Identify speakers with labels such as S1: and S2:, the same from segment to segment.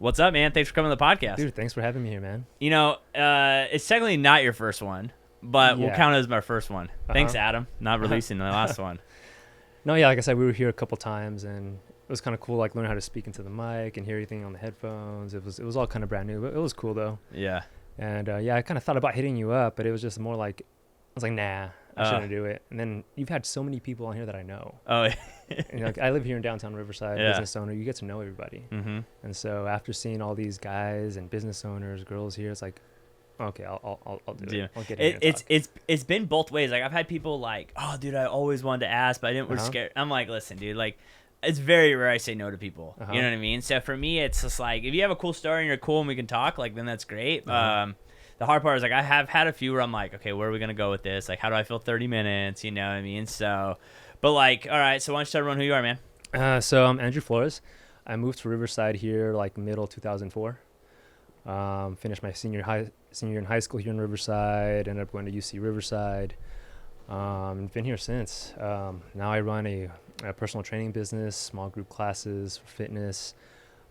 S1: What's up, man? Thanks for coming to the podcast.
S2: Dude, thanks for having me here, man.
S1: You know, it's technically not your first one, but we'll
S2: Yeah.
S1: count it as my first one. Thanks, Adam, not releasing the last one.
S2: No, yeah, like I said, we were here a couple times, and it was kind of cool, like learning how to speak into the mic and hear everything on the headphones. It was all kind of brand new, but it was cool though.
S1: Yeah.
S2: And yeah, I kind of thought about hitting you up, but it was just more like, I was like, nah, I shouldn't do it. And then you've had so many people on here that I know.
S1: Oh,
S2: And like, I live here in Downtown Riverside,
S1: Yeah.
S2: business owner. You get to know everybody.
S1: mm-hmm.
S2: And so after seeing all these guys and business owners, girls here, it's like, okay, I'll do it. I'll get in here and talk.
S1: It's been both ways. Like I've had people like, oh, dude, I always wanted to ask, but I didn't. We're
S2: Uh-huh.
S1: scared. I'm like, listen, dude, like. It's very rare I say no to people.
S2: Uh-huh.
S1: You know what I mean? So for me, it's just like, if you have a cool story and you're cool and we can talk, like, then that's great.
S2: Uh-huh.
S1: The hard part is, like, I have had a few where I'm like, okay, where are we going to go with this? Like, how do I fill 30 minutes? You know what I mean? So, but like, all right, so why don't you tell everyone who you are, man?
S2: So I'm Andrew Flores. I moved to Riverside here like middle 2004. Finished my senior year in high school here in Riverside. Ended up going to UC Riverside. Been here since. Now I run a personal training business, small group classes for fitness,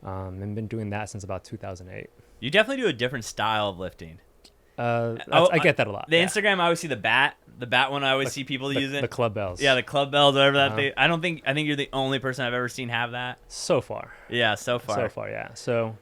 S2: and been doing that since about 2008.
S1: You definitely do a different style of lifting.
S2: I get that a lot.
S1: The
S2: yeah.
S1: Instagram, I always see the bat one. I always see people using
S2: the club bells.
S1: Yeah, the club bells, whatever that
S2: Uh-huh.
S1: thing. I think you're the only person I've ever seen have that.
S2: So far.
S1: Yeah, so far.
S2: Yeah. So,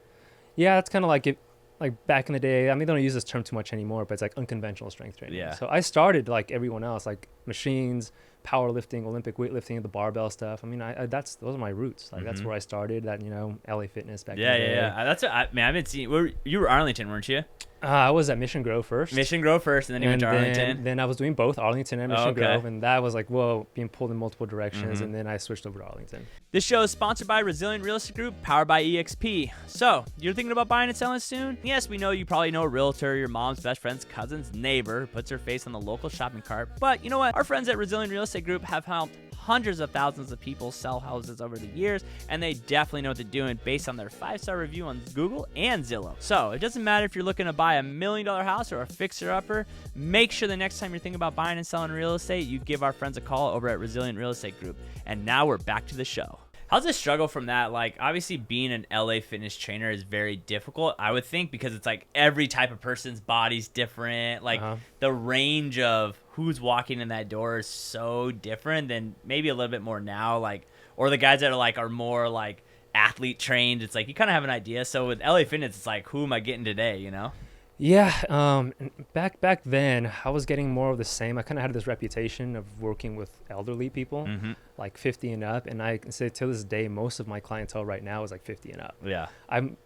S2: yeah, it's kind of like like back in the day. I mean, they don't use this term too much anymore, but it's like unconventional strength training.
S1: Yeah.
S2: So I started like everyone else, like machines, powerlifting, Olympic weightlifting, the barbell stuff. I mean, those are my roots. Like that's
S1: Mhm.
S2: where I started. That LA Fitness back.
S1: Yeah,
S2: in the day.
S1: yeah. That's what I've been seeing. You were Arlington, weren't you?
S2: I was at Mission Grove first.
S1: Mission Grove first, and then you went to Arlington.
S2: Then I was doing both Arlington and Mission
S1: okay.
S2: Grove, and that was like, whoa, being pulled in multiple directions.
S1: Mhm.
S2: And then I switched over to Arlington.
S1: This show is sponsored by Resilient Real Estate Group, powered by EXP. So, you're thinking about buying and selling soon? Yes, we know you probably know a realtor, your mom's best friend's cousin's neighbor, who puts her face on the local shopping cart. But you know what? Our friends at Resilient Real Estate Group have helped hundreds of thousands of people sell houses over the years, and they definitely know what they're doing based on their 5-star review on Google and Zillow. So, it doesn't matter if you're looking to buy $1 million house or a fixer-upper, make sure the next time you're thinking about buying and selling real estate, you give our friends a call over at Resilient Real Estate Group. And now we're back to the show. How's the struggle from that? Like, obviously being an LA fitness trainer is very difficult, I would think, because it's like every type of person's body's different. Like the range of who's walking in that door is so different than maybe a little bit more now. Like, or the guys that are more like athlete trained. It's like you kind of have an idea. So with LA Fitness, it's like, who am I getting today? You know?
S2: Yeah, back then, I was getting more of the same. I kind of had this reputation of working with elderly people, like 50 and up, and I can say to this day, most of my clientele right now is like 50 and up.
S1: Yeah.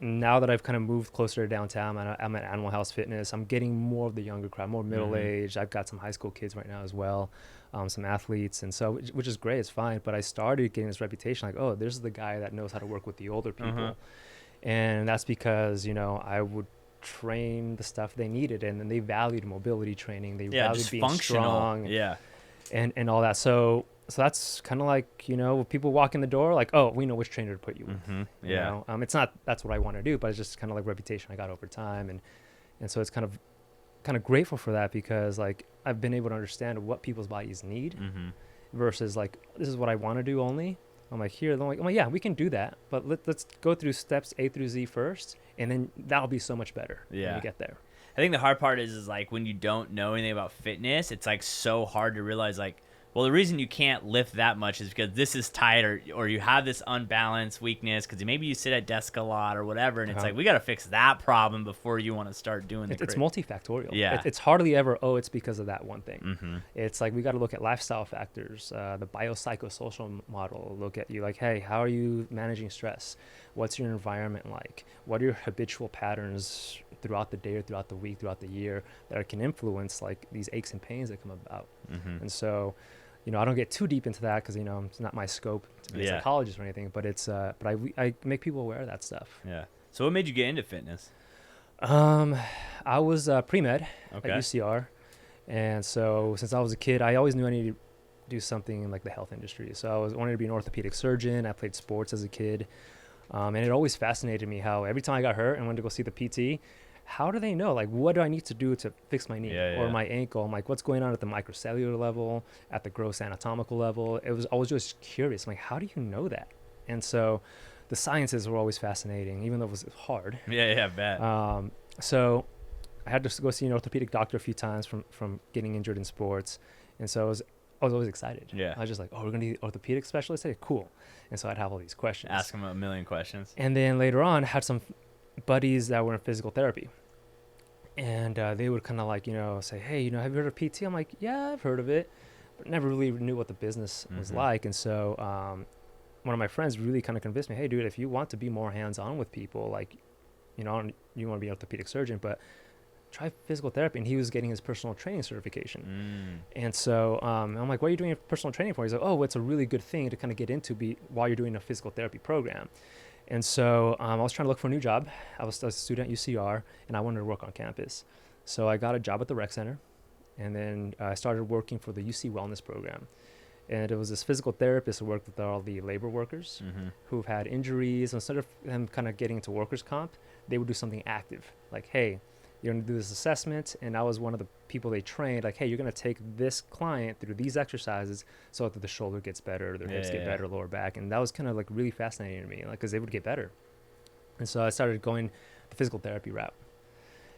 S2: Now that I've kind of moved closer to downtown, I'm at Animal House Fitness. I'm getting more of the younger crowd, more middle-aged. I've got some high school kids right now as well, some athletes, and so which is great, it's fine. But I started getting this reputation, like, oh, this is the guy that knows how to work with the older people, and that's because I would train the stuff they needed, and then they valued mobility training, they valued being strong, and all that. So that's kind of like when people walk in the door, like, oh, we know which trainer to put you with. It's not that's what I want to do, but it's just kind of like reputation I got over time, and so it's kind of grateful for that, because like I've been able to understand what people's bodies need versus like this is what I want to do only. I'm like, here, they're like, oh yeah, we can do that, but let's go through steps A through Z first, and then that'll be so much better when we get there.
S1: I think the hard part is like when you don't know anything about fitness, it's like so hard to realize like, well, the reason you can't lift that much is because this is tight, or you have this unbalanced weakness because maybe you sit at desk a lot or whatever, and it's like we got to fix that problem before you want to start doing
S2: it's multifactorial.
S1: Yeah,
S2: it's hardly ever it's because of that one thing. It's like we got to look at lifestyle factors, the biopsychosocial model. Look at you like, hey, how are you managing stress? What's your environment like? What are your habitual patterns throughout the day or throughout the week, throughout the year, that can influence like these aches and pains that come about? And so I don't get too deep into that because it's not my scope to be a psychologist or anything, but it's but I make people aware of that stuff.
S1: Yeah. So what made you get into fitness?
S2: I was pre-med at UCR, and so since I was a kid, I always knew I needed to do something in like the health industry. So I wanted to be an orthopedic surgeon. I played sports as a kid, and it always fascinated me how every time I got hurt and went to go see the PT, how do they know, like, what do I need to do to fix my knee or my ankle? I'm like, what's going on at the microcellular level, at the gross anatomical level? I was just curious. I'm like, how do you know that? And so the sciences were always fascinating, even though it was hard.
S1: Yeah, bet.
S2: So I had to go see an orthopedic doctor a few times from getting injured in sports. And so I was always excited.
S1: Yeah.
S2: I was just like, oh, we're going to need orthopedic specialists? Hey, cool. And so I'd have all these questions.
S1: Ask them a million questions.
S2: And then later on, I had some buddies that were in physical therapy. And they would kind of like, say, hey, have you heard of PT? I'm like, yeah, I've heard of it, but never really knew what the business was like. And so one of my friends really kind of convinced me, hey, dude, if you want to be more hands-on with people, like, you want to be an orthopedic surgeon, but try physical therapy. And he was getting his personal training certification. And so I'm like, what are you doing personal training for? He's like, oh, it's a really good thing to kind of get into while you're doing a physical therapy program. And so I was trying to look for a new job. I was a student at UCR, and I wanted to work on campus. So I got a job at the rec center, and then I started working for the UC Wellness program. And it was this physical therapist who worked with all the labor workers who've had injuries. Instead of them kind of getting into workers' comp, they would do something active. Like, hey, you're going to do this assessment. And I was one of the people they trained. Like, hey, you're going to take this client through these exercises so that the shoulder gets better, their hips get better, lower back. And that was kind of like really fascinating to me, like, because they would get better. And so I started going the physical therapy route.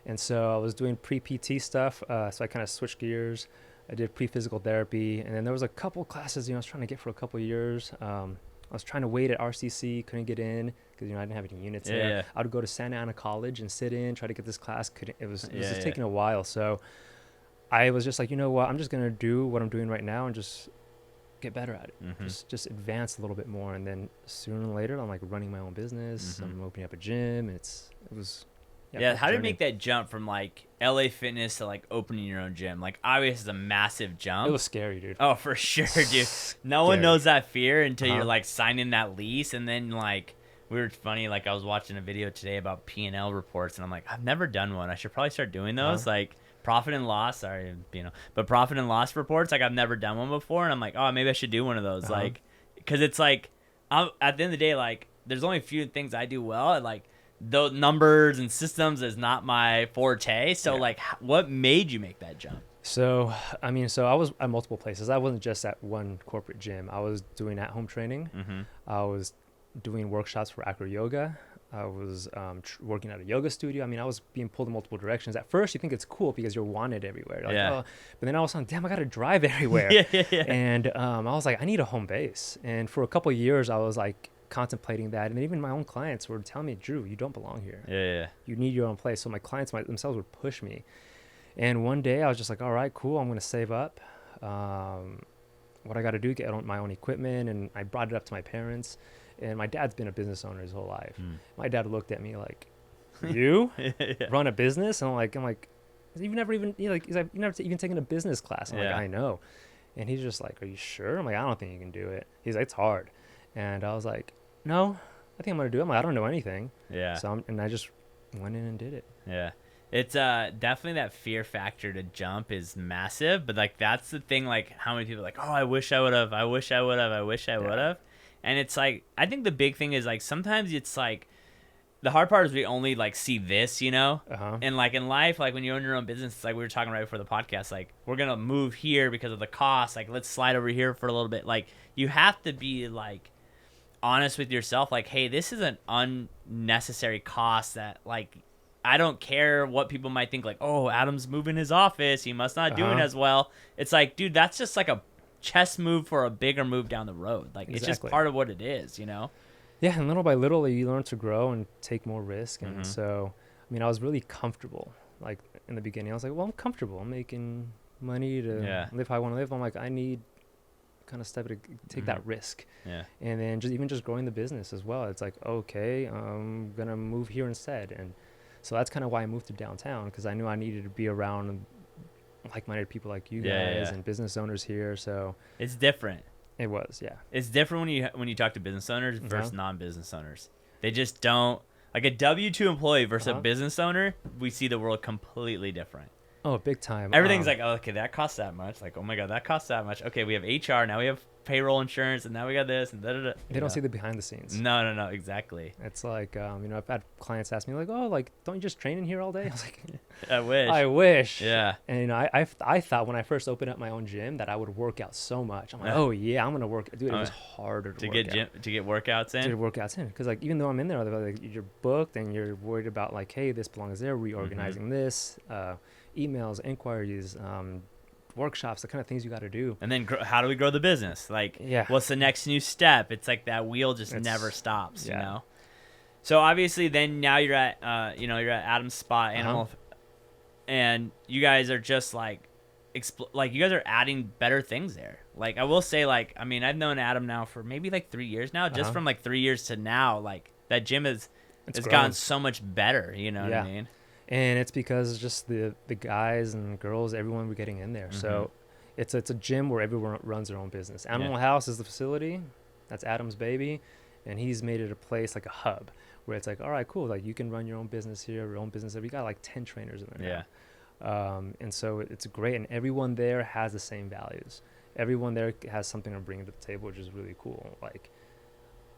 S2: And so I was doing pre-PT stuff. So I kind of switched gears. I did pre-physical therapy. And then there was a couple classes, I was trying to get for a couple of years. I was trying to wait at RCC, couldn't get in because, I didn't have any units there. Yeah. I would go to Santa Ana College and sit in, try to get this class. It was just taking a while. So I was just like, you know what, I'm just going to do what I'm doing right now and just get better at it. Just advance a little bit more. And then sooner or later, I'm like running my own business. I'm opening up a gym.
S1: How did you make that jump from like LA Fitness to like opening your own gym? Like, obviously, it's a massive jump.
S2: It was scary, dude.
S1: Oh, for sure, dude. No one knows that fear until you're like signing that lease, and then like funny. Like, I was watching a video today about P&L reports, and I'm like, I've never done one. I should probably start doing those. Like profit and loss. Sorry, but profit and loss reports. Like, I've never done one before, and I'm like, oh, maybe I should do one of those. Like, because it's like, at the end of the day, like, there's only a few things I do well, and like, the numbers and systems is not my forte. So like, what made you make that jump?
S2: So I was at multiple places. I wasn't just at one corporate gym. I was doing at-home training. I was doing workshops for acro yoga. I was working at a yoga studio. I was being pulled in multiple directions. At first, you think it's cool because you're wanted everywhere. Like, but then all of a sudden, damn, I got to drive everywhere. And I was like, I need a home base. And for a couple of years, I was like, contemplating that, and even my own clients were telling me, Drew, you don't belong here. You need your own place. So my clients themselves would push me, and one day I was just like, all right, cool, I'm going to save up what I got to do, get my own equipment. And I brought it up to my parents, and my dad's been a business owner his whole life. My dad looked at me like, you run a business? And I'm like you've never even he's like, you've never even taken a business class. I'm like, I know. And he's just like, are you sure? I'm like, I don't think you can do it. He's like, it's hard. And I was like, no, I think I'm going to do it. I'm like, I don't know anything. So I just went in and did it.
S1: It's definitely that fear factor to jump is massive. But like, that's the thing, like, how many people are like, oh, I wish I would have. I wish I would have. I wish I would have. And it's like, I think the big thing is like, sometimes it's like, the hard part is we only like see this, and like in life, like when you own your own business, it's like we were talking right before the podcast, like we're going to move here because of the cost. Like, let's slide over here for a little bit. Like, you have to be like honest with yourself, like, hey, this is an unnecessary cost that, like, I don't care what people might think, like, oh, Adam's moving his office, he must not doing as well. It's like, dude, that's just like a chess move for a bigger move down the road. Like, It's just part of what it is,
S2: Yeah, and little by little, you learn to grow and take more risk. And so, I was really comfortable. Like, in the beginning, I was like, well, I'm comfortable. I'm making money to live how I want to live. I'm like, I need kind of step to take that risk. And then just growing the business as well. It's like, okay, I'm gonna move here instead. And so that's kind of why I moved to downtown, because I knew I needed to be around like-minded people like you guys and business owners here. So
S1: it's different.
S2: It was,
S1: it's different when you talk to business owners versus non-business owners. They just don't, like, a W-2 employee versus a business owner, we see the world completely different.
S2: Oh, big time.
S1: Everything's like, oh, okay, that costs that much. Like, oh my God, that costs that much. Okay, we have HR, now we have payroll insurance, and now we got this, and da-da-da.
S2: They don't see the behind the scenes.
S1: No, exactly.
S2: It's like, I've had clients ask me like, oh, like, don't you just train in here all day? I was like,
S1: I wish.
S2: Yeah. And I thought when I first opened up my own gym that I would work out so much. I'm like, oh yeah, I'm gonna work. Dude, it was harder to get
S1: workouts in.
S2: To get workouts in, because like even though I'm in there, like you're booked and you're worried about like, hey, this belongs there, reorganizing this, emails, inquiries, workshops, the kind of things you got to do.
S1: And then how do we grow the business? Like, what's the next new step? It's like that wheel just never stops, you know? So obviously then now you're at, you're at Adam's Spot Animal, and you guys are just like, you guys are adding better things there. Like, I will say, like, I mean, I've known Adam now for maybe like 3 years now, just from like 3 years to now, like that gym has gotten so much better, you know what I mean?
S2: And it's because just the guys and girls, everyone we're getting in there. So it's a gym where everyone runs their own business. Animal House is the facility. That's Adam's baby. And he's made it a place, like a hub, where it's like, all right, cool. Like, you can run your own business here, your own business there. We got like 10 trainers in there now. And so it's great. And everyone there has the same values. Everyone there has something to bring to the table, which is really cool. Like,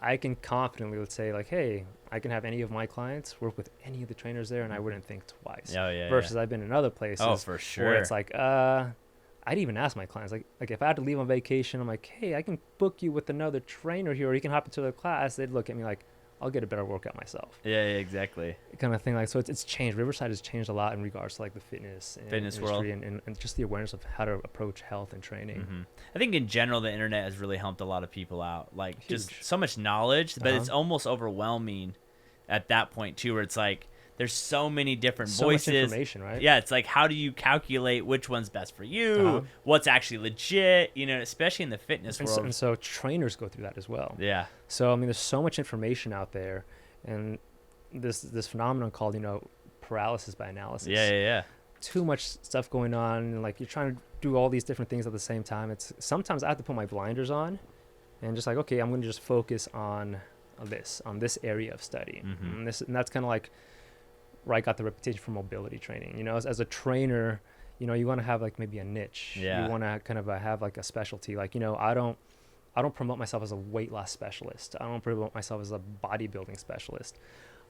S2: I can confidently, let's say, like, hey, I can have any of my clients work with any of the trainers there, and I wouldn't think twice. Versus I've been in other places.
S1: Oh, for sure.
S2: Where it's like, I'd even ask my clients, like if I had to leave on vacation, I'm like, hey, I can book you with another trainer here, or you can hop into the class. They'd look at me like, I'll get a better workout myself.
S1: Yeah, exactly.
S2: Kind of thing. Like, so it's changed. Riverside has changed a lot in regards to like the fitness
S1: world
S2: and just the awareness of how to approach health and training.
S1: I think in general the internet has really helped a lot of people out. Like, just so much knowledge, but it's almost overwhelming at that point too, where it's like there's so many different voices.
S2: So much information, right?
S1: Yeah, it's like, how do you calculate which one's best for you? What's actually legit? You know, especially in the fitness world.
S2: And so trainers go through that as well.
S1: Yeah.
S2: So I mean, there's so much information out there, and this phenomenon called, paralysis by analysis.
S1: Yeah.
S2: Too much stuff going on, and like you're trying to do all these different things at the same time. It's sometimes I have to put my blinders on, and just like, okay, I'm going to just focus on this area of study, and that's kind of like where I got the reputation for mobility training. As a trainer, you want to have like maybe a niche. You want to kind of have like a specialty. Like, I don't promote myself as a weight loss specialist. I don't promote myself as a bodybuilding specialist.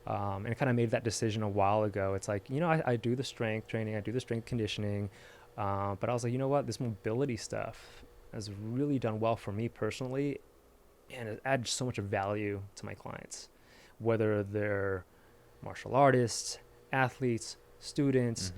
S2: And I kind of made that decision a while ago. It's like, I do the strength training, I do the strength conditioning, but I was like, you know what, this mobility stuff has really done well for me personally, and it adds so much value to my clients, whether they're martial artists, athletes, students,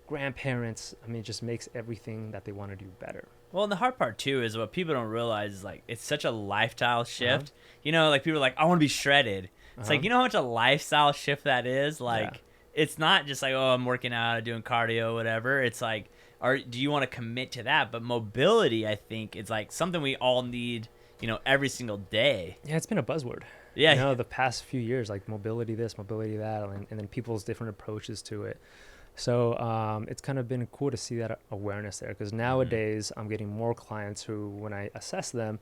S2: grandparents. I mean, it just makes everything that they want to do better.
S1: Well, and the hard part too is what people don't realize is like it's such a lifestyle shift. Like people are like, I want to be shredded. It's like, how much a lifestyle shift that is? Like, it's not just like, oh, I'm working out, doing cardio, whatever. It's like, do you want to commit to that? But mobility, I think, is like something we all need, every single day.
S2: Yeah, it's been a buzzword.
S1: Yeah.
S2: The past few years, like mobility this, mobility that, and then people's different approaches to it. So it's kind of been cool to see that awareness there, because nowadays I'm getting more clients who, when I assess them,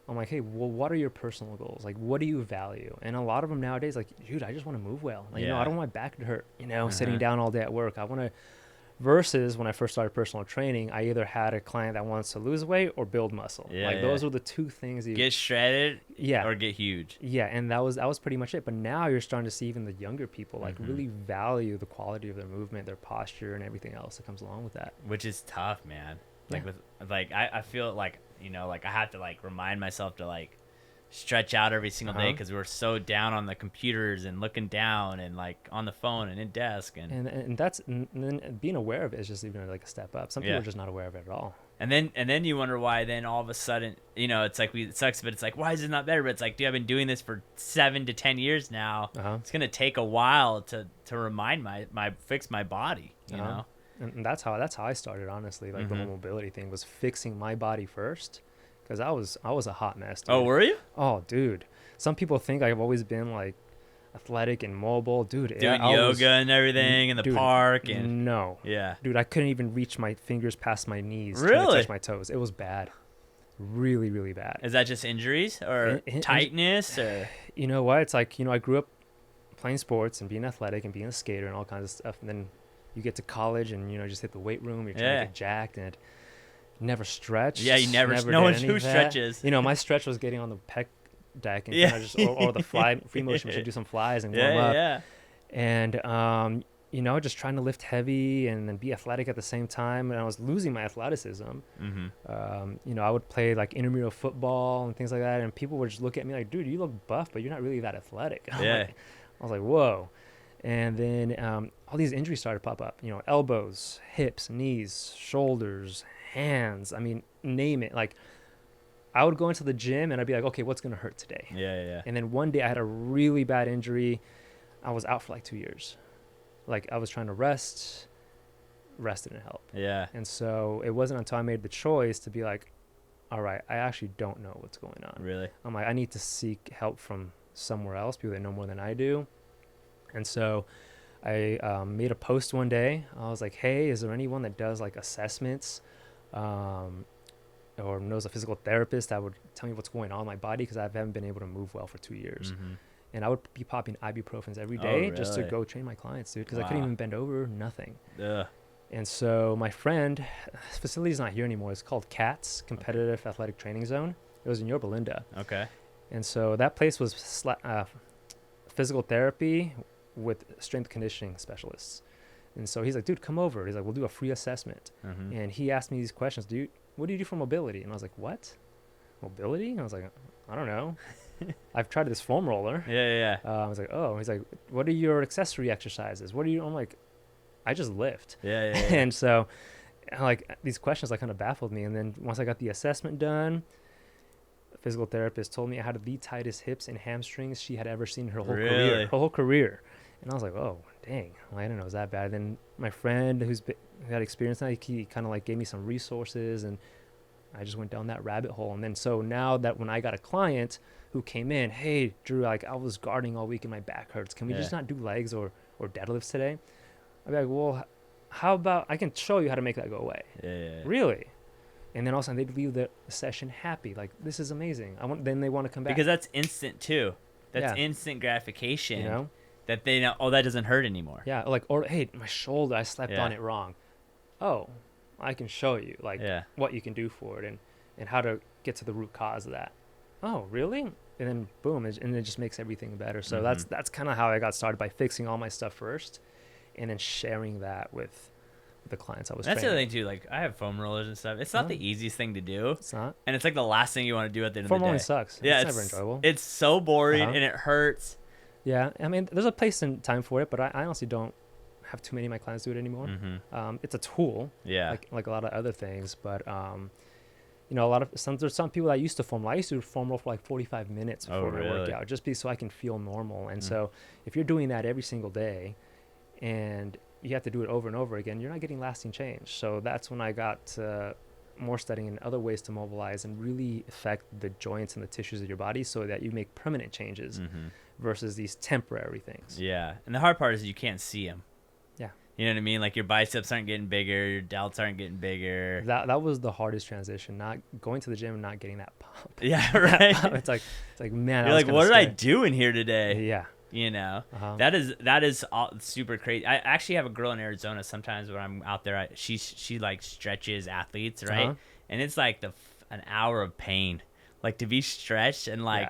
S2: I'm like, hey, well, what are your personal goals? Like, what do you value? And a lot of them nowadays, like, dude, I just want to move well. Like, I don't want my back to hurt, sitting down all day at work. I want to, versus when I first started personal training, I either had a client that wants to lose weight or build muscle. Those were the two things.
S1: Get shredded or get huge.
S2: Yeah, and that was pretty much it. But now you're starting to see even the younger people, like, really value the quality of their movement, their posture, and everything else that comes along with that.
S1: Which is tough, man. I feel like, I have to like remind myself to like stretch out every single day, because we're so down on the computers and looking down and like on the phone and in desk and
S2: then being aware of it is just even like a step up. Some people are just not aware of it at all. And
S1: then you wonder why then all of a sudden, it's like it sucks, but it's like, why is it not better? But it's like, dude, I've been doing this for 7 to 10 years now. It's gonna take a while to remind fix my body, you know.
S2: And that's how I started, honestly. Like the whole mobility thing was fixing my body first, because I was a hot mess, dude.
S1: Oh, were you?
S2: Oh, dude. Some people think I've always been like athletic and mobile, dude.
S1: Doing yoga and everything in the park and
S2: no.
S1: Yeah.
S2: Dude, I couldn't even reach my fingers past my knees.
S1: Really?
S2: Trying to touch my toes. It was bad. Really, really bad.
S1: Is that just injuries or tightness or?
S2: You know what? It's like, I grew up playing sports and being athletic and being a skater and all kinds of stuff, and then you get to college and just hit the weight room, you're trying to get jacked, and never stretched.
S1: Yeah, you never no
S2: did
S1: one
S2: any
S1: who
S2: of that.
S1: stretches.
S2: You know, my stretch was getting on the pec deck and
S1: Yeah.
S2: kind of just or the free motion machine, do some flies and warm up.
S1: Yeah.
S2: And you know, just trying to lift heavy and then be athletic at the same time. And I was losing my athleticism. You know, I would play like intramural football and things like that, and people would just look at me like, dude, you look buff, but you're not really that athletic.
S1: Yeah.
S2: I was like, whoa. And then all these injuries started to pop up, you know, elbows, hips, knees, shoulders, hands. I mean, name it. Like, I would go into the gym and I'd be like, okay, what's going to hurt today?
S1: Yeah.
S2: And then one day I had a really bad injury. I was out for like 2 years. Like, I was trying to rest didn't help.
S1: Yeah.
S2: And so it wasn't until I made the choice to be like, all right, I actually don't know what's going on.
S1: Really?
S2: I'm like, I need to seek help from somewhere else, people that know more than I do. And so I made a post one day. I was like, hey, is there anyone that does like assessments or knows a physical therapist that would tell me what's going on in my body? Because I haven't been able to move well for 2 years. And I would be popping ibuprofens every day just to go train my clients, dude, because I couldn't even bend over, nothing. And so my friend, this facility's not here anymore. It's called CATS, Competitive Athletic Training Zone. It was in Yorba Linda.
S1: Okay.
S2: And so that place was physical therapy with strength conditioning specialists. And so he's like, dude, come over. He's like, we'll do a free assessment. And he asked me these questions. Dude, what do you do for mobility? And I was like, what? Mobility? And I was like, I don't know. I've tried this foam roller.
S1: Yeah.
S2: I was like, oh. He's like, what are your accessory exercises? What do you? I'm like, I just lift.
S1: Yeah.
S2: And so, like, these questions like kind of baffled me. And then once I got the assessment done, a physical therapist told me I had the tightest hips and hamstrings she had ever seen in her whole career. And I was like, oh, dang. Well, I didn't know it was that bad. Then my friend who had experience in that, he kind of like gave me some resources, and I just went down that rabbit hole. And then so now that when I got a client who came in, hey, Drew, like, I was guarding all week and my back hurts. Can we just not do legs or deadlifts today? I'd be like, well, how about I can show you how to make that go away?
S1: Yeah.
S2: Really? And then all of a sudden they'd leave the session happy. Like, this is amazing. Then they want to come back.
S1: Because that's instant too. That's instant gratification.
S2: You know?
S1: That they know, oh, that doesn't hurt anymore.
S2: Yeah, like, or, hey, my shoulder, I slept on it wrong. Oh, I can show you, like, what you can do for it and how to get to the root cause of that. Oh, really? And then, boom, and it just makes everything better. So that's kind of how I got started, by fixing all my stuff first and then sharing that with the clients I was training.
S1: That's the other thing, too. Like, I have foam rollers and stuff. It's not the easiest thing to do.
S2: It's not.
S1: And it's like the last thing you want to do at the end of the day.
S2: Foam rolling sucks.
S1: Yeah,
S2: it's never enjoyable.
S1: It's so boring and it hurts.
S2: Yeah, I mean, there's a place and time for it, but I honestly don't have too many of my clients do it anymore. It's a tool, like a lot of other things, but you know, there's some people that used to foam roll. I used to foam roll for like 45 minutes before my workout, just so I can feel normal. And so if you're doing that every single day and you have to do it over and over again, you're not getting lasting change. So that's when I got more studying in other ways to mobilize and really affect the joints and the tissues of your body so that you make permanent changes versus these temporary things.
S1: Yeah. And the hard part is you can't see them.
S2: Yeah.
S1: You know what I mean? Like, your biceps aren't getting bigger, your delts aren't getting bigger.
S2: That was the hardest transition, not going to the gym and not getting that pump.
S1: Yeah, right.
S2: It's like man,
S1: you're like, what did I do in here today?
S2: Yeah.
S1: You know, that is all super crazy. I actually have a girl in Arizona sometimes when I'm out there. She like stretches athletes, right? And it's like an hour of pain, like to be stretched and like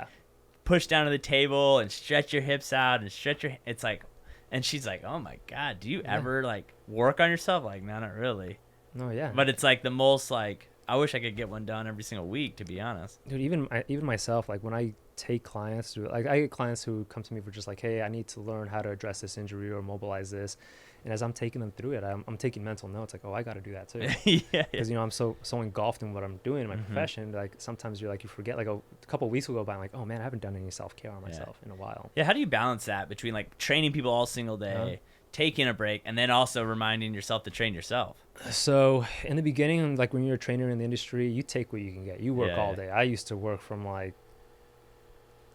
S1: push down to the table and stretch your hips out and stretch your. It's like, and she's like, oh my God, do you ever like work on yourself? Like, no, not really.
S2: No, yeah.
S1: But it's like the most like, I wish I could get one done every single week, to be honest.
S2: Dude, even myself, like when I take clients through, like I get clients who come to me for just like, hey, I need to learn how to address this injury or mobilize this. And as I'm taking them through it, I'm taking mental notes like, oh, I got to do that too. Because, you know, I'm so engulfed in what I'm doing in my profession. Like sometimes you forget, like a couple of weeks will go by, I'm like, oh man, I haven't done any self-care on myself in a while. Yeah.
S1: How do you balance that between like training people all single day, taking a break, and then also reminding yourself to train yourself?
S2: So in the beginning, like when you're a trainer in the industry, you take what you can get. You work all day. I used to work from like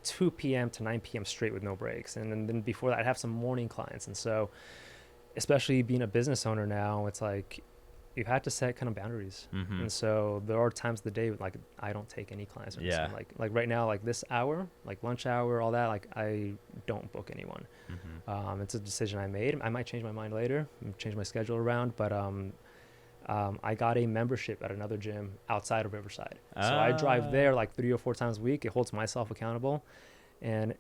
S2: 2 p.m. to 9 p.m. straight with no breaks. And then before that, I'd have some morning clients. And so, especially being a business owner now, it's like you have to set kind of boundaries. And so there are times of the day like I don't take any clients. Like right now, like this hour, like lunch hour, all that, like I don't book anyone. It's a decision I made. I might change my mind later and change my schedule around, but I got a membership at another gym outside of Riverside. So I drive there like 3 or 4 times a week. It holds myself accountable. And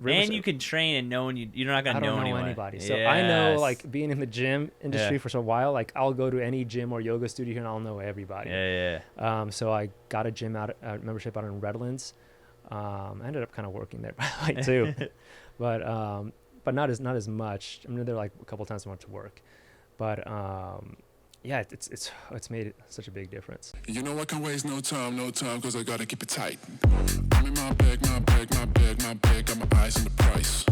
S1: and you can train and you're not going to know
S2: anybody. So I know, like, being in the gym industry for so while, like, I'll go to any gym or yoga studio here and I'll know everybody. So I got a gym membership out in Redlands. I ended up kind of working there, by the way, too. But not as much. I mean, they're like a couple times a month to work. But yeah, it's made it such a big difference.
S3: You know I can't waste no time, cause I gotta keep it tight. I'm in my bag, got my eyes on the price.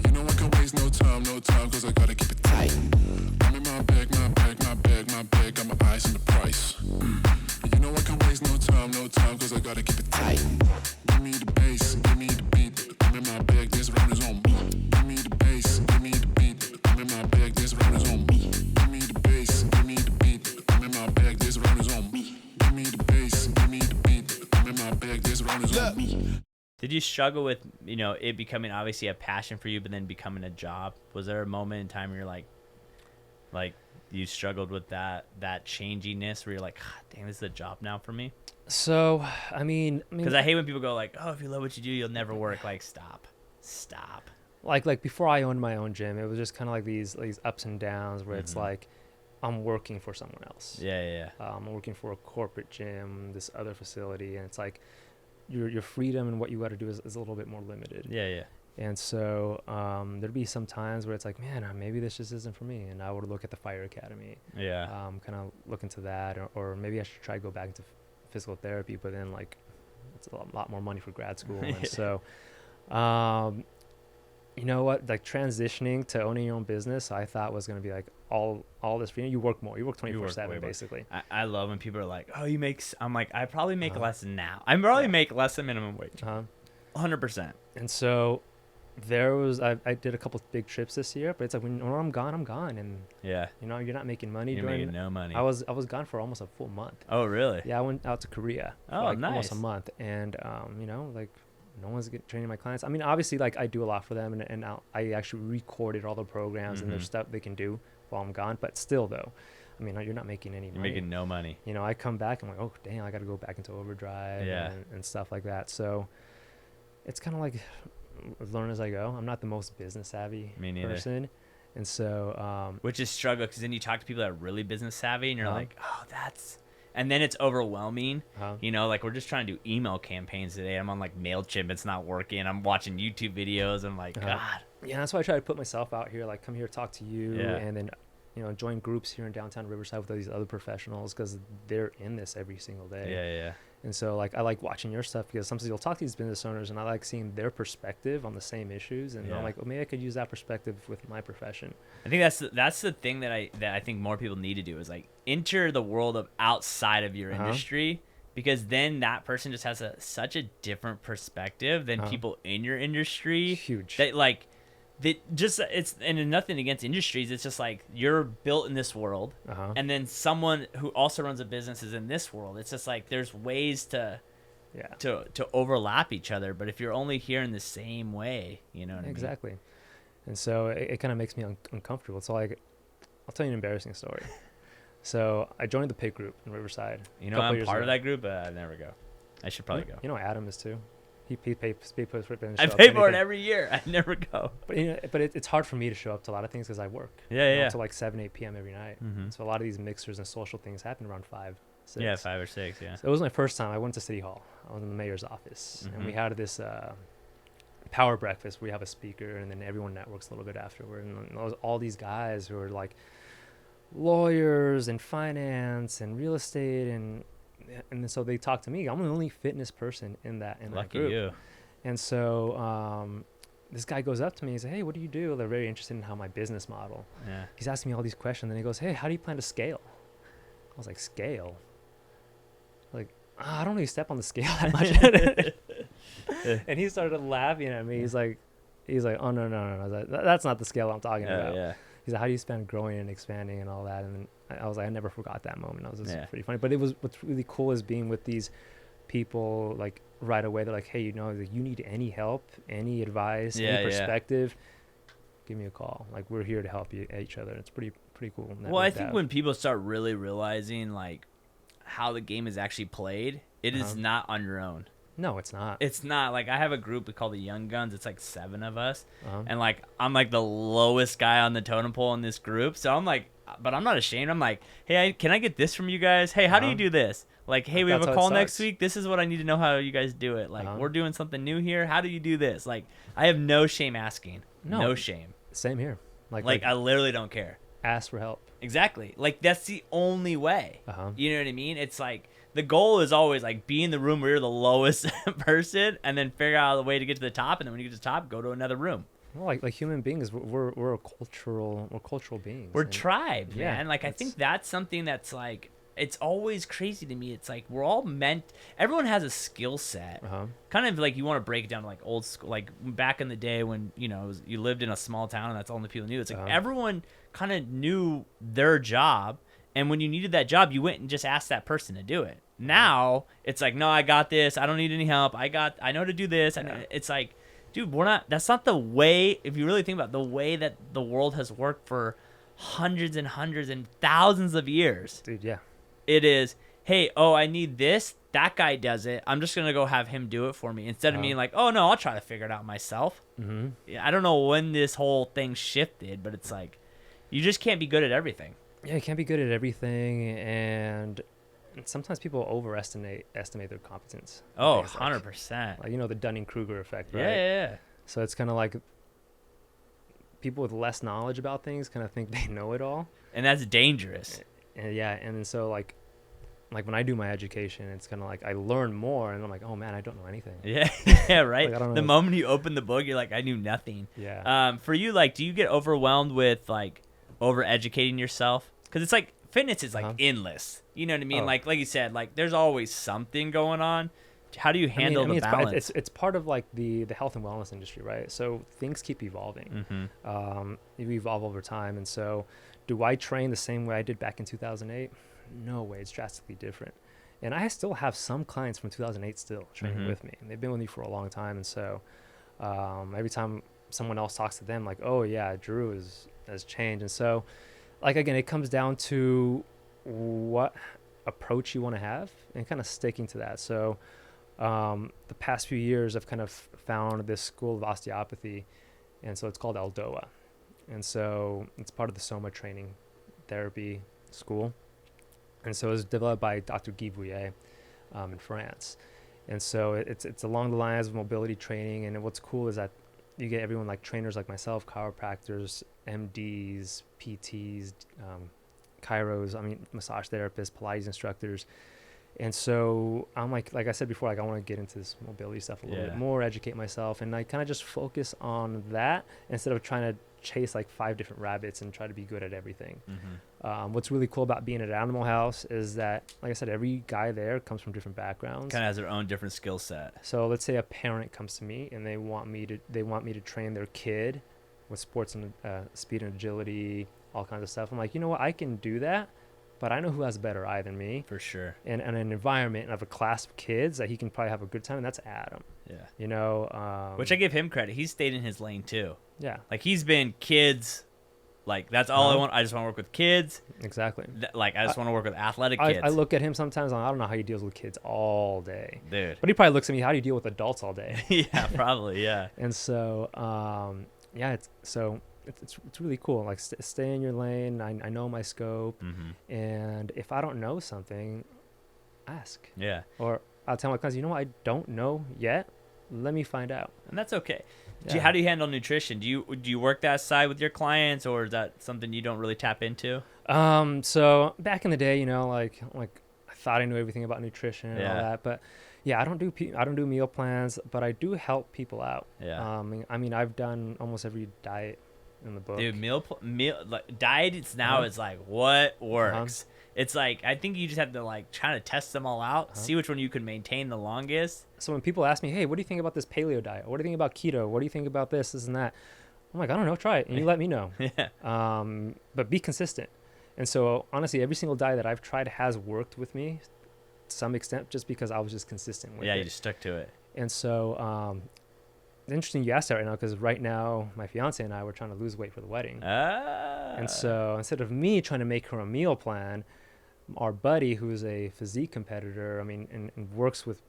S3: You know I can't waste no time, cause I gotta keep it tight. I'm in my bag, got my eyes on the price. You know I can't waste no time, cause I gotta keep it tight. Give me the bass, give me the beat. I'm in my bag, this round is on me. Give me the bass, give me the beat. I'm in my bag, this round is on me. Give me the bass, give me the beat. I'm in my bag, this round is on me. Give me the bass, give me the beat. I'm in my bag, this round is on me.
S1: Did you struggle with, it becoming obviously a passion for you, but then becoming a job? Was there a moment in time where you're like you struggled with that changiness where you're like, God, dang, this is a job now for me?
S2: So, I mean,
S1: because I hate when people go like, oh, if you love what you do, you'll never work. Like, stop.
S2: Like before I owned my own gym, it was just kind of like these ups and downs where it's like, I'm working for someone else. I'm working for a corporate gym, this other facility, and it's like your freedom and what you got to do is a little bit more limited. And so there'd be some times where it's like, man, maybe this just isn't for me, and I would look at the fire academy. Kind of look into that, or maybe I should try to go back into physical therapy, but then like it's a lot more money for grad school. And so you know what, like transitioning to owning your own business, I thought was going to be like all this for you work more, you work 24/7 basically.
S1: I love when people are like, oh, I'm like, I probably make less now. I probably make less than minimum wage. 100%.
S2: And so I did a couple of big trips this year, but it's like when I'm gone, and you're not making money.
S1: You're making no money.
S2: I was gone for almost a full month.
S1: Oh, really?
S2: Yeah, I went out to Korea for like almost a month, and like no one's training my clients. I mean, obviously, like I do a lot for them, and I actually recorded all the programs and there's stuff they can do while I'm gone. But still, though, I mean, you're not making any money.
S1: You're making no money.
S2: I come back, I'm like, oh damn, I got to go back into overdrive and stuff like that. So it's kind of like learn as I go. I'm not the most business savvy person, and so
S1: which is struggle, because then you talk to people that are really business savvy, and you're like, oh, and then it's overwhelming. Like we're just trying to do email campaigns today. I'm on like MailChimp, it's not working. I'm watching YouTube videos. I'm like, God.
S2: Yeah, that's why I try to put myself out here. Like, come here, talk to you, and then join groups here in downtown Riverside with these other professionals, because they're in this every single day. And so, like, I like watching your stuff, because sometimes you'll talk to these business owners, and I like seeing their perspective on the same issues, and I'm like, well, maybe I could use that perspective with my profession.
S1: I think that's the thing that I think more people need to do, is like enter the world of outside of your industry, because then that person just has such a different perspective than people in your industry.
S2: Huge.
S1: That like. And nothing against industries, it's just like you're built in this world, and then someone who also runs a business is in this world. It's just like there's ways to overlap each other, but if you're only hearing the same way, you know what I mean?
S2: Exactly. And so it kind of makes me uncomfortable. So like, I'll tell you an embarrassing story. So I joined the pit group in Riverside.
S1: I'm part of that group, but I never go. I should probably go.
S2: Adam is too. He pays for it.
S1: I pay for it every year. I never go.
S2: But it's hard for me to show up to a lot of things because I work. Until like 7, 8 p.m. every night. So a lot of these mixers and social things happen around 5, 6.
S1: Yeah, 5 or 6. Yeah.
S2: So it was my first time. I went to City Hall. I was in the mayor's office, and we had this power breakfast. We have a speaker, and then everyone networks a little bit afterward. And there was all these guys who are like lawyers and finance and real estate and then so they talked to me. I'm the only fitness person in that group.
S1: Lucky you.
S2: And so this guy goes up to me and says, hey, what do you do? They're very interested in how my business model. He's asking me all these questions, and he goes, hey, how do you plan to scale? I was like, scale? Like, I don't really step on the scale that much. And he started laughing at me. He's like, oh no. I was like, that's not the scale I'm talking about. He's like, how do you spend growing and expanding and all that? And then I was like, I never forgot that moment. It was pretty funny. But what's really cool is being with these people, like right away. They're like, hey, you need any help, any advice, any perspective, give me a call. Like, we're here to help each other. It's pretty cool.
S1: Well, I think when people start really realizing like how the game is actually played, it is not on your own.
S2: No, it's not.
S1: It's not. Like, I have a group we call the Young Guns. It's like 7 of us. And like, I'm like the lowest guy on the totem pole in this group. So I'm like, but I'm not ashamed. I'm like, hey, can I get this from you guys? Hey, how do you do this? Like, hey, we have a call next week. This is what I need to know how you guys do it. Like, we're doing something new here. How do you do this? Like, I have no shame asking. No shame.
S2: Same here.
S1: Like I literally don't care.
S2: Ask for help.
S1: Exactly. Like, that's the only way. You know what I mean? It's like, the goal is always like be in the room where you're the lowest person, and then figure out a way to get to the top. And then when you get to the top, go to another room.
S2: Well, like human beings, we're cultural beings.
S1: We're tribes, man. Like, I think that's something that's like, it's always crazy to me. It's like, we're all everyone has a skill set. Kind of like, you want to break it down to like old school, like back in the day when, you know, you lived in a small town and that's all the people knew. It's like everyone kind of knew their job. And when you needed that job, you went and just asked that person to do it. Now it's like, no, I got this. I don't need any help. I know to do this. And it's like, dude, that's not the way, if you really think about it, the way that the world has worked for hundreds and hundreds and thousands of years.
S2: Dude, yeah.
S1: It is, hey, I need this. That guy does it. I'm just going to go have him do it for me. Instead of being like, oh, no, I'll try to figure it out myself. I don't know when this whole thing shifted, but it's like, you just can't be good at everything.
S2: Yeah, you can't be good at everything, and sometimes people overestimate their competence.
S1: Oh, 100%.
S2: Like, you know, the Dunning-Kruger effect, right?
S1: Yeah.
S2: So it's kind of like people with less knowledge about things kind of think they know it all.
S1: And that's dangerous.
S2: And so like when I do my education, it's kind of like I learn more, and I'm like, oh man, I don't know anything.
S1: Yeah, right.
S2: Like,
S1: the moment you open the book, you're like, I knew nothing.
S2: Yeah.
S1: For you, like, do you get overwhelmed with like over-educating yourself? Because it's like fitness is like endless. You know what I mean? Like you said, like there's always something going on. How do you handle the balance?
S2: It's part of like the health and wellness industry, right? So things keep evolving. You evolve over time, and so do I train the same way I did back in 2008? No way. It's drastically different. And I still have some clients from 2008 still training with me, and they've been with me for a long time. And so every time someone else talks to them, like, oh yeah, Drew has changed. And so, like, again, it comes down to what approach you want to have and kind of sticking to that. So the past few years, I've kind of found this school of osteopathy, and so it's called Aldoa. And so it's part of the Soma training therapy school. And so it was developed by Dr. Guy Bouillet in France. And so it's along the lines of mobility training. And what's cool is that you get everyone like trainers like myself, chiropractors, MDs, PTs, chiros, massage therapists, Pilates instructors. And so I'm like I said before, like I want to get into this mobility stuff a little bit more, educate myself, and I kind of just focus on that instead of trying to chase like 5 different rabbits and try to be good at everything. What's really cool about being at Animal House is that, like I said, every guy there comes from different backgrounds.
S1: Kind of has their own different skill set.
S2: So let's say a parent comes to me and they want me to train their kid with sports and speed and agility, all kinds of stuff. I'm like, you know what, I can do that, but I know who has a better eye than me.
S1: For sure.
S2: And an environment and of a class of kids that he can probably have a good time, and that's Adam.
S1: Yeah.
S2: You know,
S1: which I give him credit. He's stayed in his lane too.
S2: Yeah.
S1: Like he's been kids. Like that's all I want. I just want to work with kids.
S2: Exactly.
S1: Like I just want to work with athletic kids.
S2: I look at him sometimes. I don't know how he deals with kids all day.
S1: Dude.
S2: But he probably looks at me, how do you deal with adults all day?
S1: Yeah, probably. Yeah.
S2: And so, it's really cool. Like stay in your lane. I know my scope. And if I don't know something, ask.
S1: Yeah.
S2: Or I'll tell my clients, you know what, I don't know yet. Let me find out.
S1: And that's okay.
S2: Yeah.
S1: How do you handle nutrition? Do you work that side with your clients, or is that something you don't really tap into?
S2: So back in the day, you know, like I thought I knew everything about nutrition and all that, but yeah, I don't do meal plans, but I do help people out.
S1: Yeah.
S2: I've done almost every diet in the book.
S1: Dude, meal like diets now is like what works. It's like I think you just have to like try to test them all out, see which one you can maintain the longest.
S2: So when people ask me, hey, what do you think about this paleo diet? Or what do you think about keto? What do you think about this and that? I'm like, I don't know, try it and you let me know.
S1: Yeah.
S2: But be consistent. And so honestly, every single diet that I've tried has worked with me to some extent, just because I was just consistent with it.
S1: Yeah, you just stuck to it.
S2: And so interesting you asked that right now, because right now my fiance and I were trying to lose weight for the wedding. And so instead of me trying to make her a meal plan, our buddy, who's a physique competitor, I mean, and works with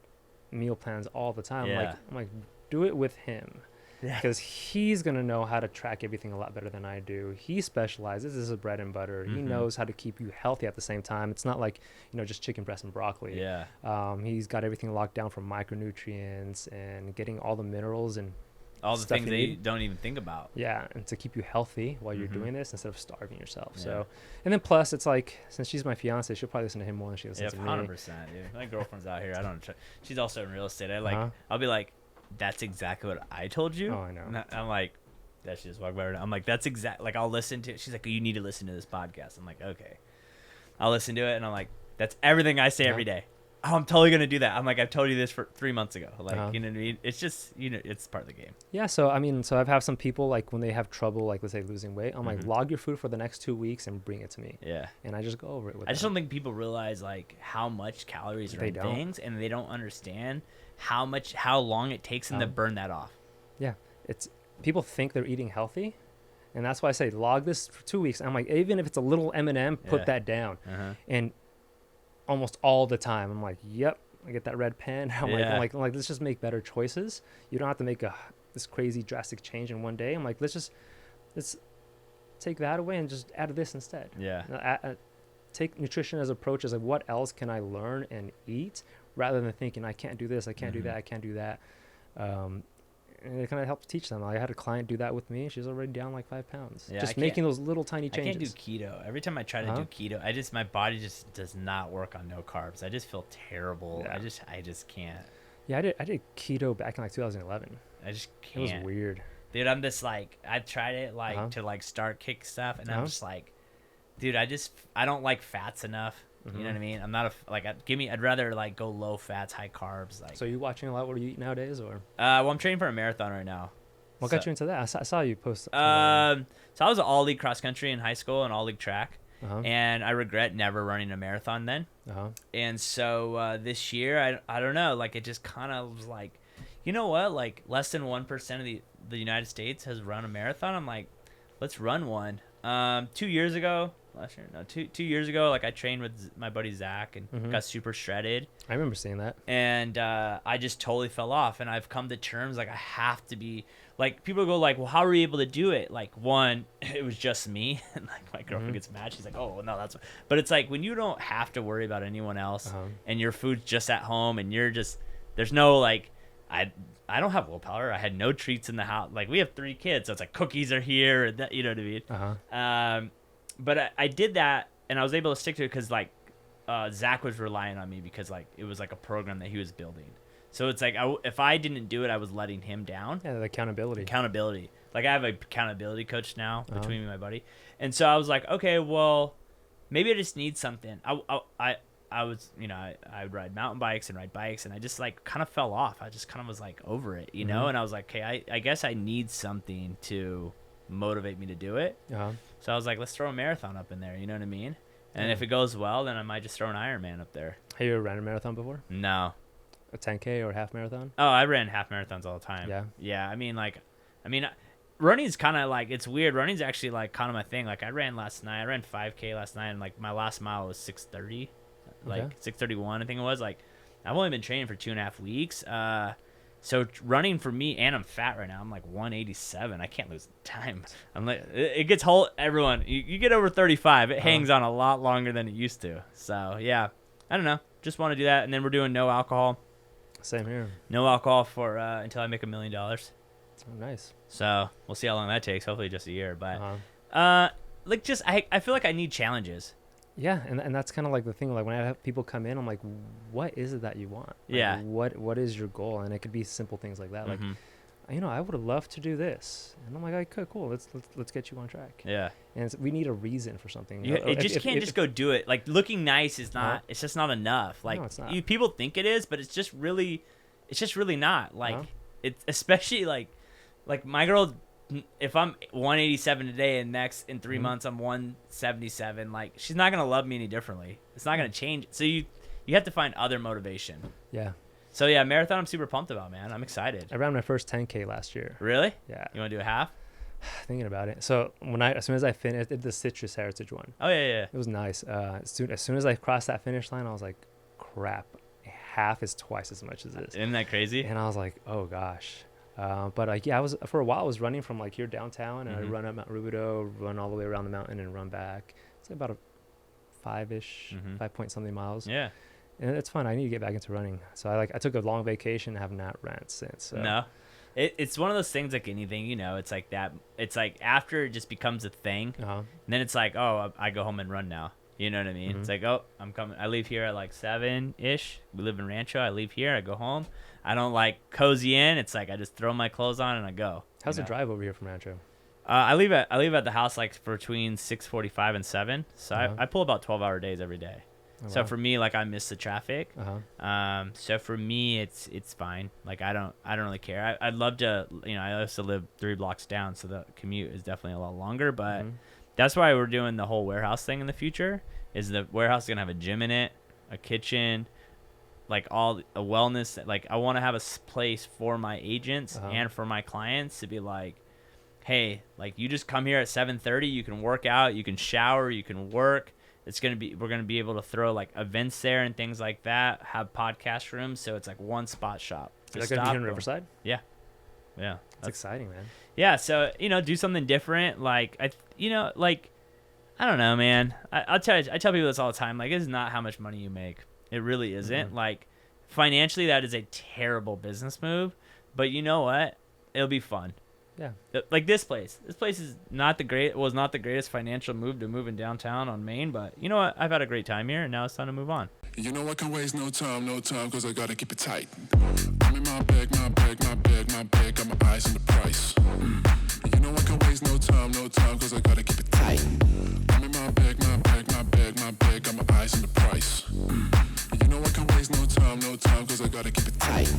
S2: meal plans all the time,
S1: Yeah.
S2: I'm like, do it with him.
S1: Yeah.
S2: Because he's going to know how to track everything a lot better than I do. He specializes. This is bread and butter. He knows how to keep you healthy at the same time. It's not like, just chicken breast and broccoli.
S1: Yeah.
S2: He's got everything locked down from micronutrients and getting all the minerals and
S1: all the
S2: stuff
S1: things
S2: you
S1: that you
S2: need.
S1: don't even think about.
S2: Yeah, and to keep you healthy while you're doing this instead of starving yourself.
S1: Yeah.
S2: So, and then plus, it's like, since she's my fiance, she'll probably listen to him more than she listens
S1: Yeah,
S2: to me.
S1: 100%. Dude. My girlfriend's out here. I don't. She's also in real estate.
S2: Uh-huh.
S1: I'll be like, that's exactly what I told you.
S2: Oh, I know.
S1: And I'm like, that she just walked by her. I'm like, that's exact. Like, I'll listen to it. She's like, you need to listen to this podcast. I'm like, okay. I'll listen to it, and I'm like, that's everything I say every day. Oh, I'm totally gonna do that. I'm like, I've told you this for 3 months ago. Like, you know what I mean? It's just, it's part of the game.
S2: Yeah, so I mean, so I've had some people, like, when they have trouble, like, let's say losing weight, I'm like, log your food for the next 2 weeks and bring it to me.
S1: Yeah.
S2: And I just go over it with
S1: I just
S2: them.
S1: don't think people realize like how much calories are
S2: They
S1: in
S2: don't.
S1: things, and they don't understand how long it takes them to burn that off.
S2: Yeah, it's people think they're eating healthy, and that's why I say log this for 2 weeks. I'm like, even if it's a little M&M, put
S1: Yeah.
S2: that down.
S1: Uh-huh.
S2: And almost all the time, I'm like, yep. I get that red pen. I'm like, let's just make better choices. You don't have to make this crazy drastic change in one day. I'm like, let's take that away and just add this instead.
S1: Yeah.
S2: Take nutrition as approach as like, what else can I learn and eat, rather than thinking I can't do this, I can't do that, I can't do that. And it kind of helps teach them. I had a client do that with me. She's already down like 5 pounds.
S1: Yeah,
S2: just making those little tiny changes.
S1: I can't do keto. Every time I try to do keto, my body just does not work on no carbs. I just feel terrible.
S2: Yeah.
S1: I just can't.
S2: Yeah, I did keto back in like 2011.
S1: I just can't.
S2: It was weird.
S1: Dude, I'm just like, I tried it like to like start kick stuff, and I'm just like, dude, I don't like fats enough. You know what I mean? I'm not I'd rather like go low fats, high carbs. Like.
S2: So you watching a lot what you eat nowadays, or?
S1: Well, I'm training for a marathon right now.
S2: What got you into that? I saw you post.
S1: So I was an all league cross country in high school and all league track, and I regret never running a marathon then. And so this year, I don't know, like it just kind of was like, you know what? Like less than 1% of the United States has run a marathon. I'm like, let's run one. 2 years ago. Last year, no, 2 years ago, like I trained with my buddy Zach and got super shredded.
S2: I remember seeing that.
S1: And I just totally fell off. And I've come to terms like I have to be like, people go like, well, how were you able to do it? Like, one, it was just me. And like my girlfriend gets mad. She's like, oh no, that's. But it's like when you don't have to worry about anyone else and your food's just at home and you're just, there's no like, I don't have willpower. I had no treats in the house. Like we have 3 kids, so it's like cookies are here. And that, you know what I mean? But I did that, and I was able to stick to it because, like, Zach was relying on me because, like, it was, like, a program that he was building. So it's like if I didn't do it, I was letting him down.
S2: Yeah, the accountability.
S1: Like, I have an accountability coach now between me and my buddy. And so I was like, okay, well, maybe I just need something. I was, I would ride mountain bikes and ride bikes, and I just, like, kind of fell off. I just kind of was, like, over it, you know? And I was like, okay, I guess I need something to motivate me to do it. So I was like, let's throw a marathon up in there, you know what I mean? And if it goes well, then I might just throw an Ironman up there.
S2: Have you ever ran a marathon before?
S1: No.
S2: A 10K or a half marathon?
S1: Oh, I ran half marathons all the time. Yeah. I mean, running's kind of like, it's weird. Running's actually like kind of my thing. Like I ran 5K last night, and like my last mile was 6:30, like 6:31, I think it was. Like I've only been training for 2.5 weeks. So running for me, and I'm fat right now. I'm like 187. I can't lose time. I'm like, it gets everyone. You get over 35, it hangs on a lot longer than it used to. So yeah, I don't know. Just want to do that, and then we're doing no alcohol.
S2: Same here.
S1: No alcohol for until I make $1 million.
S2: Oh, nice.
S1: So we'll see how long that takes. Hopefully just a year. But I feel like I need challenges.
S2: Yeah, and that's kind of like the thing. Like when I have people come in, I'm like, what is it that you want?
S1: Yeah.
S2: What is your goal? And it could be simple things like that. Like, I would have loved to do this, and I'm like, okay, cool. Let's get you on track.
S1: Yeah.
S2: And we need a reason for something.
S1: It just can't just go do it. Like looking nice is not. It's just not enough. Like
S2: no, it's not.
S1: People think it is, but it's just really not. Like it's especially like my girl. If I'm 187 today and in 3 months I'm 177, like she's not gonna love me any differently. It's not gonna change. So you have to find other motivation.
S2: Yeah.
S1: So yeah, marathon I'm super pumped about, man. I'm excited.
S2: I ran my first 10K last year.
S1: Really?
S2: Yeah.
S1: You want to do a half?
S2: Thinking about it. So as soon as I finished, I did the Citrus Heritage one.
S1: Oh yeah.
S2: It was nice. As soon as I crossed that finish line, I was like, crap, half is twice as much as this.
S1: Isn't that crazy?
S2: And I was like, oh gosh. But like, yeah, for a while I was running from like here downtown, and I'd run up Mount Rubidoux, run all the way around the mountain, and run back. It's about a 5 point something miles.
S1: Yeah.
S2: And it's fun. I need to get back into running. So I took a long vacation and have not ran since. So.
S1: No. It's one of those things like anything, you know, it's like that. It's like after it just becomes a thing, and then it's like, oh, I go home and run now. You know what I mean? It's like, oh, I'm coming. I leave here at like 7-ish. We live in Rancho. I leave here. I go home. I don't like cozy in. It's like I just throw my clothes on and I go.
S2: How's the drive over here from Rancho?
S1: I leave at the house like between 6:45 and 7. So I pull about 12-hour days every day. Oh, so wow. For me, like I miss the traffic. So for me, it's fine. Like I don't really care. I'd love to, you know, I also live 3 blocks down, so the commute is definitely a lot longer. But that's why we're doing the whole warehouse thing in the future. Is the warehouse gonna have a gym in it, a kitchen, like a wellness. Like I want to have a place for my agents and for my clients to be like, hey, like you just come here at 7:30. You can work out, you can shower, you can work. We're gonna be able to throw like events there and things like that. Have podcast rooms, so it's like one spot shop.
S2: Is that gonna be here in Riverside?
S1: Yeah.
S2: That's exciting, man.
S1: Yeah, so you know, do something different. Like I don't know, man. I tell people this all the time. Like, it's not how much money you make. It really isn't. Like, financially, that is a terrible business move. But you know what? It'll be fun.
S2: Yeah.
S1: Like this place. This place is not the greatest financial move to move in downtown on Main, but you know what? I've had a great time here, and now it's time to move on.
S3: You know I can waste no time, cause I gotta keep it tight. I'm in my bag, got my eyes on the price. You know I can waste no time, cause I gotta keep it tight. I'm in my bag, got my eyes on the price. You know I can waste no time, cause I gotta keep it tight.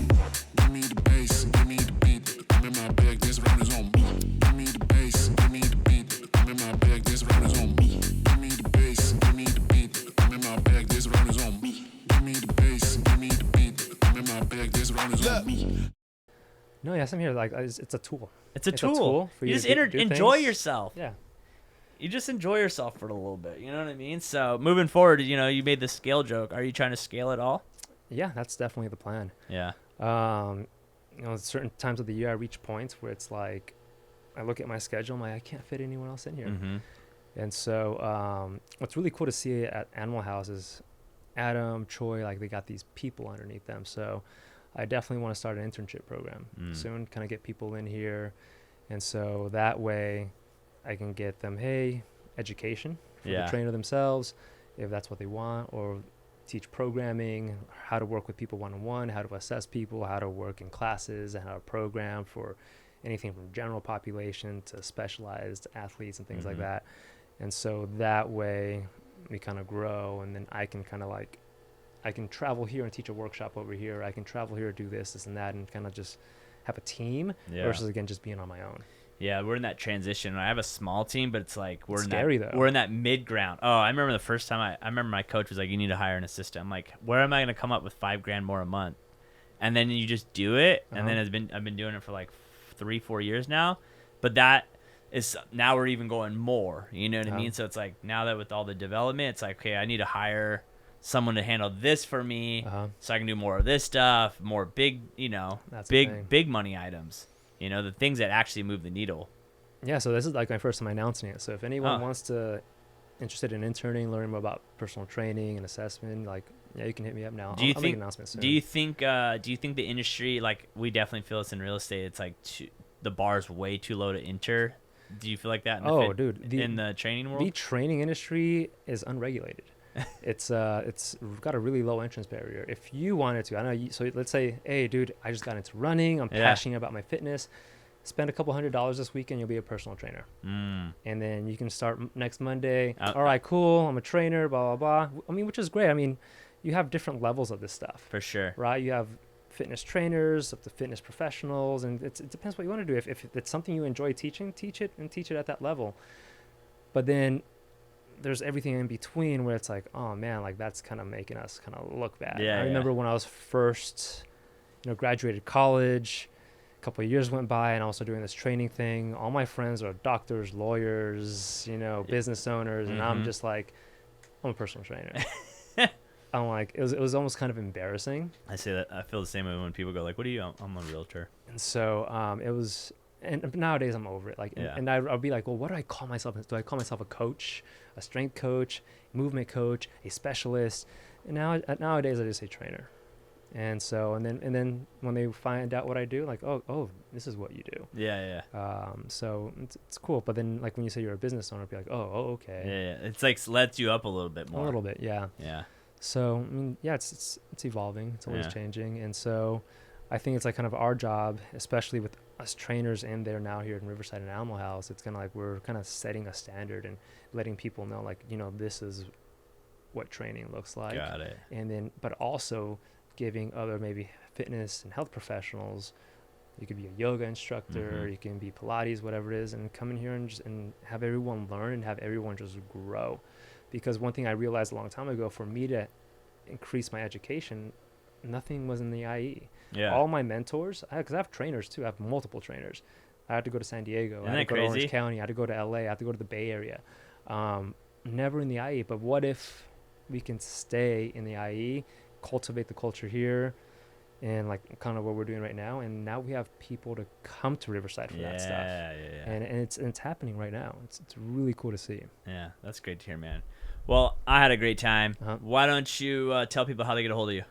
S3: Give me the bass, give me the beat. I'm in my bag, this round is on me. Give me the bass, give me the beat. I'm in my bag, this round is on me. Give me the bass, give me the beat. I'm in my bag, this round is on me. Give me the bass, give me the beat. I'm in my bag, this round is on me.
S2: No, yes, I'm here. Like it's a tool.
S1: It's a tool for you just enjoy yourself.
S2: Yeah.
S1: You just enjoy yourself for a little bit. You know what I mean? So moving forward, you know, you made the scale joke. Are you trying to scale at all?
S2: Yeah, that's definitely the plan.
S1: Yeah.
S2: You know, certain times of the year I reach points where it's like, I look at my schedule, I'm like, I can't fit anyone else in here. And so what's really cool to see at Animal House is Adam, Troy, like they got these people underneath them. So I definitely want to start an internship program soon, kind of get people in here. And so that way I can get them, hey, education for the trainer themselves, if that's what they want, or teach programming, how to work with people one-on-one, how to assess people, how to work in classes, and how to program for anything from general population to specialized athletes and things like that. And so that way we kind of grow, and then I can kind of like, I can travel here and teach a workshop over here. I can travel here, do this and that, and kind of just have a team versus, again, just being on my own.
S1: Yeah, we're in that transition. I have a small team, but it's like we're in that mid ground. Oh, I remember the first time I remember my coach was like, "You need to hire an assistant." I'm like, "Where am I going to come up with $5,000 more a month?" And then you just do it, and then I've been doing it for like 3-4 years now. But that is now we're even going more. You know what I mean? So it's like now that with all the development, it's like, okay, I need to hire someone to handle this for me, so I can do more of this stuff, more big, you know, big money items. You know, the things that actually move the needle.
S2: Yeah, so this is like my first time announcing it. So if anyone wants to, interested in interning, learning more about personal training and assessment, like, yeah, you can hit me up now. I'll make an announcement soon.
S1: Do you think the industry, like, we definitely feel this in real estate, it's like the bar's way too low to enter? Do you feel like that in the training world?
S2: The training industry is unregulated. It's got a really low entrance barrier. If you wanted to, I know so let's say, hey dude, I just got into running, I'm passionate about my fitness, spend a couple $100 this weekend, you'll be a personal trainer. And then you can start next Monday. All right, cool, I'm a trainer, blah blah blah. I mean, which is great. I mean, you have different levels of this stuff
S1: for sure,
S2: right? You have fitness trainers, up to fitness professionals, and it depends what you want to do. If it's something you enjoy teaching, teach it at that level. But then there's everything in between where it's like, oh man, like that's kind of making us kind of look bad. I remember when I was first graduated college. A couple of years went by, and also doing this training thing. All my friends are doctors, lawyers, business owners, and I'm just like, I'm a personal trainer. I'm like, it was almost kind of embarrassing.
S1: I say that. I feel the same way when people go like, "What are you?" I'm a realtor.
S2: And so it was, and nowadays I'm over it. Like, and I'll be like, well, what do I call myself? Do I call myself a coach, a strength coach, movement coach, a specialist? And nowadays I just say trainer. And so, and then when they find out what I do, like, oh, this is what you do.
S1: Yeah.
S2: So it's cool. But then, like, when you say you're a business owner, be like, oh, okay.
S1: Yeah. It's like lets you up a little bit more.
S2: A little bit, yeah.
S1: Yeah.
S2: So, I mean, yeah, it's evolving. It's always changing. And so I think it's like kind of our job, especially with us trainers in there now here in Riverside and Animal House, it's kind of like we're kind of setting a standard and letting people know, like, this is what training looks like.
S1: Got it.
S2: And then, but also giving other maybe fitness and health professionals, you could be a yoga instructor, you can be Pilates, whatever it is, and come in here and have everyone learn and have everyone just grow. Because one thing I realized a long time ago, for me to increase my education, nothing was in the IE.
S1: Yeah.
S2: All my mentors, because I have trainers too. I have multiple trainers. I had to go to San Diego.
S1: Isn't
S2: I had
S1: that
S2: to go to
S1: crazy?
S2: Orange County. I had to go to LA. I had to go to the Bay Area. Never in the IE. But what if we can stay in the IE, cultivate the culture here, and like kind of what we're doing right now, and now we have people to come to Riverside for that stuff.
S1: Yeah.
S2: And it's happening right now. It's really cool to see.
S1: Yeah, that's great to hear, man. Well, I had a great time. Why don't you tell people how to get a hold of you?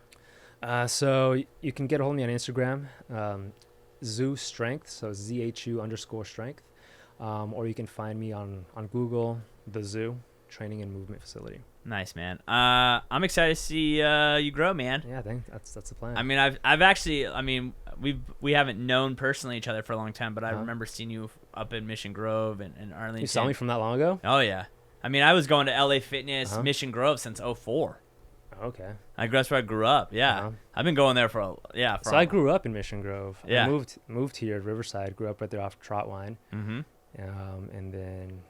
S2: So you can get a hold of me on Instagram, Zoo Strength, so ZHU_strength, or you can find me on Google, The Zoo Training and Movement Facility.
S1: Nice, man. I'm excited to see you grow, man.
S2: Yeah, I think that's the plan.
S1: I mean, I've actually, we haven't known personally each other for a long time, but I remember seeing you up in Mission Grove and Arlington.
S2: You saw me from that long ago?
S1: Oh yeah. I mean, I was going to LA Fitness, Mission Grove since 2004.
S2: Okay.
S1: That's where I grew up. Yeah. I've been going there for
S2: So I grew up in Mission Grove.
S1: Yeah.
S2: I moved here at Riverside, grew up right there off Trotwine.
S1: Mm-hmm.
S2: And then,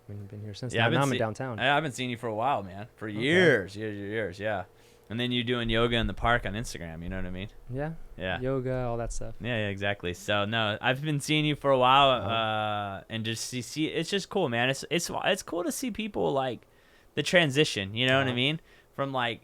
S2: been here since.
S1: Yeah,
S2: now I'm in downtown.
S1: I haven't seen you for a while, man. For years, yeah. And then you're doing yoga in the park on Instagram, you know what I mean?
S2: Yeah.
S1: Yeah.
S2: Yoga, all that stuff.
S1: Yeah, exactly. So, no, I've been seeing you for a while, and just see it's just cool, man. It's cool to see people, like, the transition, you know what I mean? From, like,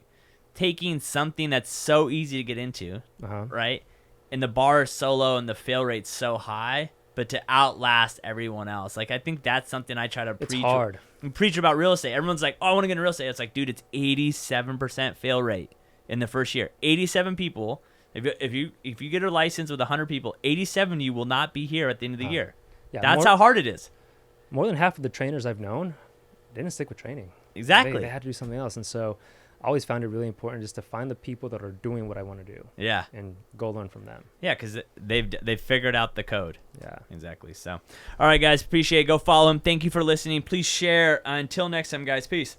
S1: taking something that's so easy to get into, right? And the bar is so low and the fail rate's so high, but to outlast everyone else. Like, I think that's something I try to preach.
S2: It's hard.
S1: Preach about real estate. Everyone's like, oh, I want to get into real estate. It's like, dude, it's 87% fail rate in the first year. 87 people. If you get a license with 100 people, 87 you will not be here at the end of the year. Yeah, that's how hard it is.
S2: More than half of the trainers I've known didn't stick with training.
S1: Exactly.
S2: They had to do something else. And so I always found it really important just to find the people that are doing what I want to do.
S1: Yeah.
S2: And go learn from them.
S1: Yeah, because they've figured out the code.
S2: Yeah.
S1: Exactly. So, all right, guys, appreciate it. Go follow him. Thank you for listening. Please share. Until next time, guys. Peace.